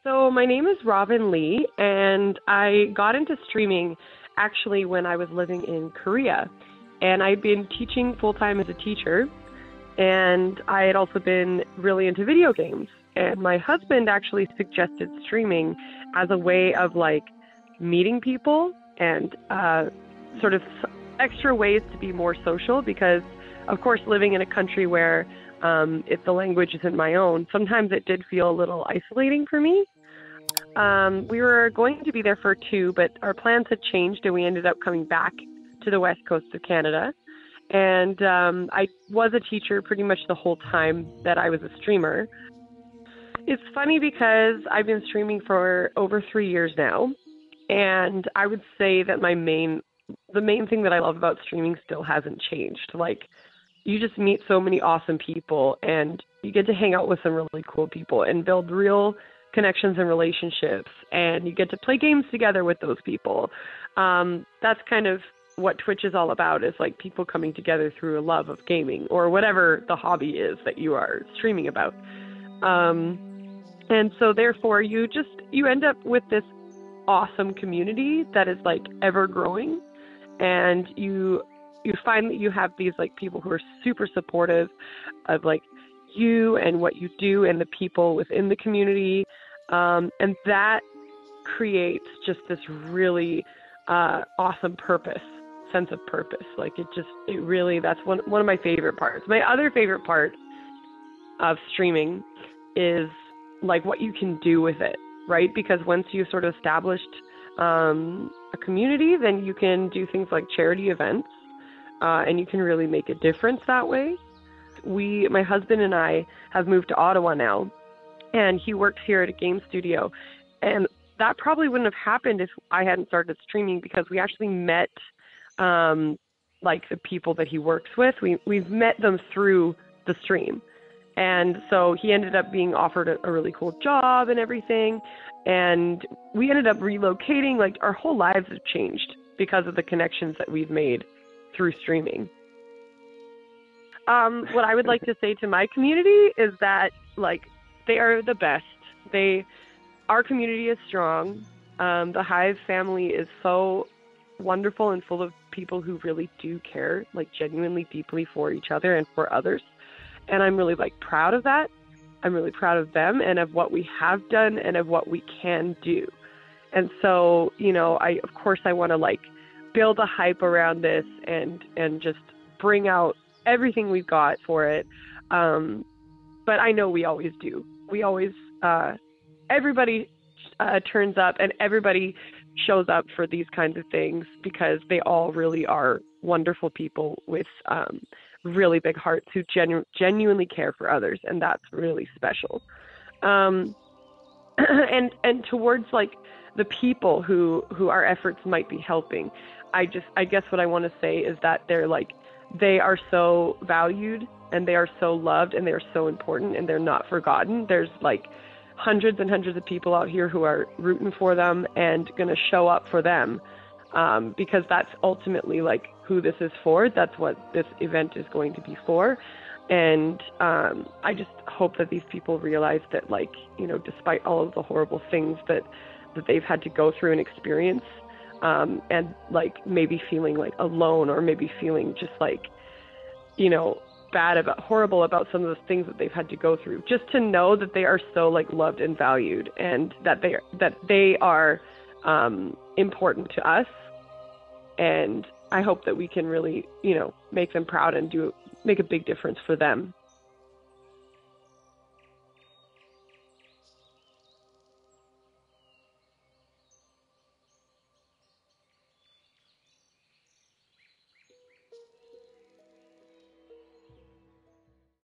So my name is Robin Lee, and I got into streaming actually when I was living in Korea. And I'd been teaching full-time as a teacher, and I had also been really into video games. And my husband actually suggested streaming as a way of like meeting people and sort of extra ways to be more social because, of course, living in a country where if the language isn't my own, sometimes it did feel a little isolating for me. We were going to be there for 2, but our plans had changed and we ended up coming back to the west coast of Canada. And I was a teacher pretty much the whole time that I was a streamer. It's funny because I've been streaming for over 3 years now, and I would say that the main thing that I love about streaming still hasn't changed. Like, you just meet so many awesome people, and you get to hang out with some really cool people and build real connections and relationships, and you get to play games together with those people. That's kind of what Twitch is all about, is like people coming together through a love of gaming or whatever the hobby is that you are streaming about. And so therefore you end up with this awesome community that is like ever growing, and you find that you have these like people who are super supportive of like you and what you do and the people within the community. And that creates just this really awesome sense of purpose. Like it really, that's one of my favorite parts. My other favorite part of streaming is like what you can do with it, right? Because once you've sort of established a community, then you can do things like charity events, and you can really make a difference that way. My husband and I have moved to Ottawa now, and he works here at a game studio. And that probably wouldn't have happened if I hadn't started streaming, because we actually met like the people that he works with. We've met them through the stream. And so he ended up being offered a really cool job and everything. And we ended up relocating. Like, our whole lives have changed because of the connections that we've made through streaming. What I would like to say to my community is that, like, they are the best. Our community is strong. The Hive family is so wonderful and full of people who really do care, like, genuinely deeply for each other and for others. And I'm really, like, proud of that. I'm really proud of them and of what we have done and of what we can do. And so, you know, I want to, like, build a hype around this and just bring out everything we've got for it. But I know we always do. We always, everybody turns up and everybody shows up for these kinds of things because they all really are wonderful people with really big hearts who genuinely care for others, and that's really special. And towards like the people who our efforts might be helping, I guess what I want to say is that they are so valued and they are so loved and they are so important and they're not forgotten. There's like hundreds and hundreds of people out here who are rooting for them and going to show up for them, because that's ultimately like who this is for. That's what this event is going to be for. And I just hope that these people realize that, like, you know, despite all of the horrible things that they've had to go through and experience, and like maybe feeling like alone or maybe feeling just like, you know, horrible about some of the things that they've had to go through, just to know that they are so like loved and valued, and that they are important to us. And I hope that we can really, you know, make them proud and make a big difference for them.